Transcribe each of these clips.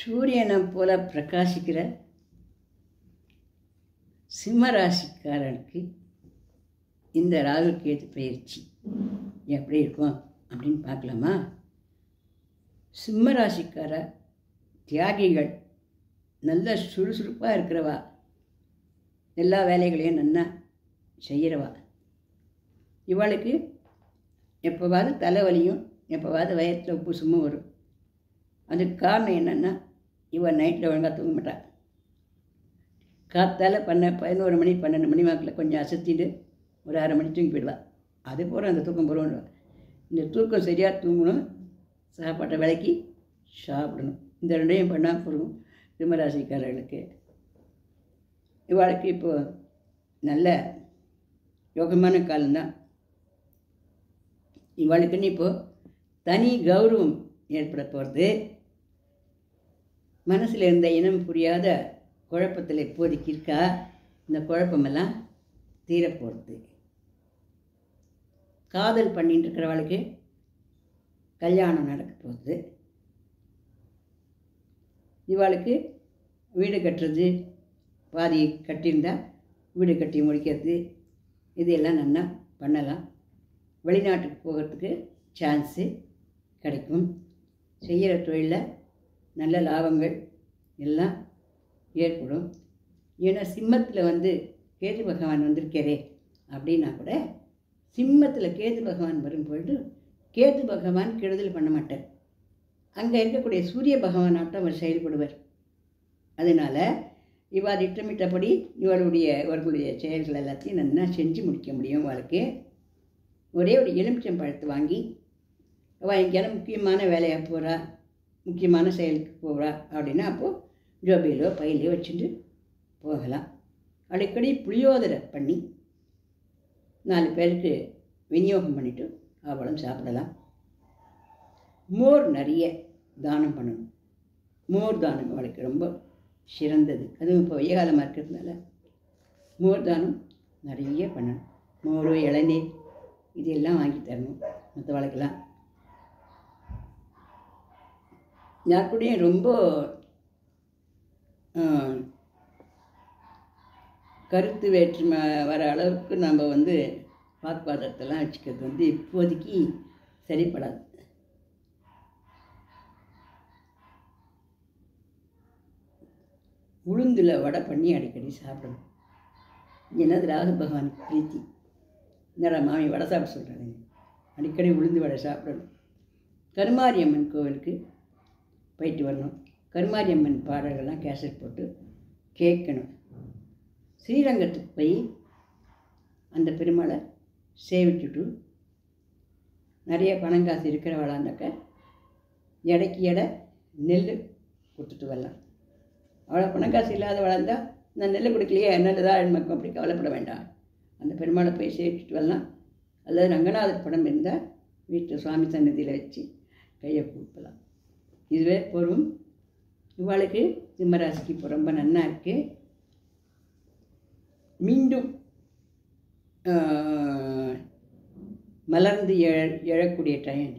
சூரியனை போல பிரகாசிக்கிற சிம்ம ராசிக்காரனுக்கு இந்த ராகு கேது பயிற்சி எப்படி இருக்கும் அப்படின்னு பார்க்கலாமா? சிம்ம ராசிக்கார தியாகிகள், நல்ல சுறுசுறுப்பாக இருக்கிறவா, எல்லா வேலைகளையும் நன்னா செய்கிறவா. இவளுக்கு எப்போவாது தலைவலியும் எப்போவாது வயத்தில் உப்புசுமும் வரும். அதுக்கு காரணம் என்னென்னா, இவள் நைட்டில் ஒழுங்காக தூங்க மாட்டாள். காத்தால் 11 மணி 12 மணி வாக்கில் கொஞ்சம் அசத்திட்டு ஒரு 1/2 மணி தூங்கி போயிடுவாள். அது போகிற அந்த தூக்கம் போடுவாள். இந்த தூக்கம் சரியாக தூங்கணும், சாப்பாட்டை விலைக்கு சாப்பிடணும். இந்த ரெண்டையும் பண்ணால் போகும் சிம்மராசிக்காரர்களுக்கு. இவளுக்கு இப்போது நல்ல யோகமான காலம்தான். இவளுக்குன்னு இப்போது தனி கௌரவம் ஏற்பட போகிறது. மனசில் இருந்த இனம் புரியாத குழப்பத்தில் இப்போதைக்கு இருக்கா. இந்த குழப்பமெல்லாம் தீரப்போகிறது. காதல் பண்ணிட்டு இருக்கிறவளுக்கு கல்யாணம் நடக்க போகுது. இவளுக்கு வீடு கட்டுறது, பாதி கட்டியிருந்தால் வீடு கட்டி முடிக்கிறது, இதெல்லாம் நல்லா பண்ணலாம். வெளிநாட்டுக்கு போகிறதுக்கு சான்ஸு கிடைக்கும். செய்கிற தொழிலில் நல்ல லாபங்கள் எல்லாம் ஏற்படும். ஏன்னா சிம்மத்தில் கேது பகவான் வந்திருக்கிறே அப்படின்னா கூட, சிம்மத்தில் கேது பகவான் வரும்பொழுது கேது பகவான் கெடுதல் பண்ண மாட்டார். அங்கே இருக்கக்கூடிய சூரிய பகவானாட்டம் அவர் செயல்படுவார். அதனால் இவ்வாறு திட்டமிட்டபடி இவர்களுடைய செயல்கள் எல்லாத்தையும் நல்லா செஞ்சு முடிக்க முடியும். அவளுக்கு ஒரே ஒரு எலுமிச்சம்பழத்தை வாங்கி அவள் எங்கேயான முக்கியமான வேலையாக போகிறா, முக்கியமான செயலுக்கு போகிறா அப்படின்னா அப்போது ஜோபியிலோ பையிலையோ வச்சுட்டு போகலாம். அடிக்கடி புளியோதரை பண்ணி 4 பேருக்கு விநியோகம் பண்ணிவிட்டு அவளும் சாப்பிடலாம். மோர் நிறைய தானம் பண்ணணும். மோர் தானம் அவளுக்கு ரொம்ப சிறந்தது. அதுவும் இப்போ வெய்ய காலமாக இருக்கிறதுனால மோர் தானம் நிறைய பண்ணணும். மோர், இளநீர் இதெல்லாம் வாங்கி தரணும் மற்றவளுக்கெல்லாம். யாருக்கூடையும் ரொம்ப கருத்து வேற்றுமை வர அளவுக்கு நம்ம வாக்குவாதத்தெல்லாம் வச்சுக்கிறது இப்போதைக்கு சரிப்படாது. உளுந்தில் வடை பண்ணி அடிக்கடி சாப்பிடணும். என்னது ராகு பகவானுக்கு பிரீத்தி. என்னடா மாமி வடை சாப்பிட சொல்கிறாங்க, அடிக்கடி உளுந்து வடை சாப்பிடணும். கருமாரியம்மன் கோவிலுக்கு போயிட்டு வரணும். கருமாரியம்மன் பாடல்கள்லாம் கேசட் போட்டு கேட்கணும். ஸ்ரீரங்கத்துக்கு போய் அந்த பெருமாளை சேவிச்சுட்டு நிறைய பணங்காசு இருக்கிறவளாந்தாக்க எடைக்கு எடை நெல் கொடுத்துட்டு வரலாம். அவ்வளோ பணங்காசு இல்லாத வளர்ந்தால் நான் நெல் கொடுக்கலையே நல்லதாக நமக்கு அப்படி கவலைப்பட வேண்டாம். அந்த பெருமாளை போய் சேவிச்சுட்டு வரலாம். அல்லது ரங்கநாதர் படம் இருந்தால் வீட்டு சுவாமி சன்னதியில் வச்சு கையை கொடுக்கலாம். இதுவே போகும். இவாளுக்கு சிம்மராசிக்கு இப்போ ரொம்ப நன்னா இருக்குது. மீண்டும் மலர்ந்து எழக்கூடிய டைம்.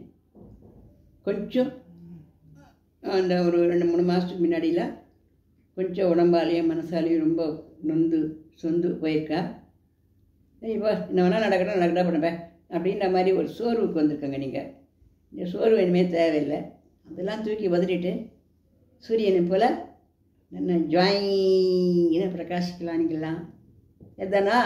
கொஞ்சம் அந்த ஒரு 2-3 மாதத்துக்கு முன்னாடிலாம் கொஞ்சம் உடம்பாலேயும் மனசாலேயும் ரொம்ப சொந்து போயிருக்கா. இப்போ என்ன வேணால் நடக்கட்டா பண்ணுவேன் அப்படின்ற மாதிரி ஒரு சோர்வுக்கு வந்திருக்கங்க. நீங்கள் இந்த சோர்வு இனிமேல் தேவையில்லை. அதெல்லாம் தூக்கி வதறிட்டு சூரியனை போல் நல்லா ஜாயின்னு பிரகாசிக்கலாம். நீங்கள்லாம் எதானா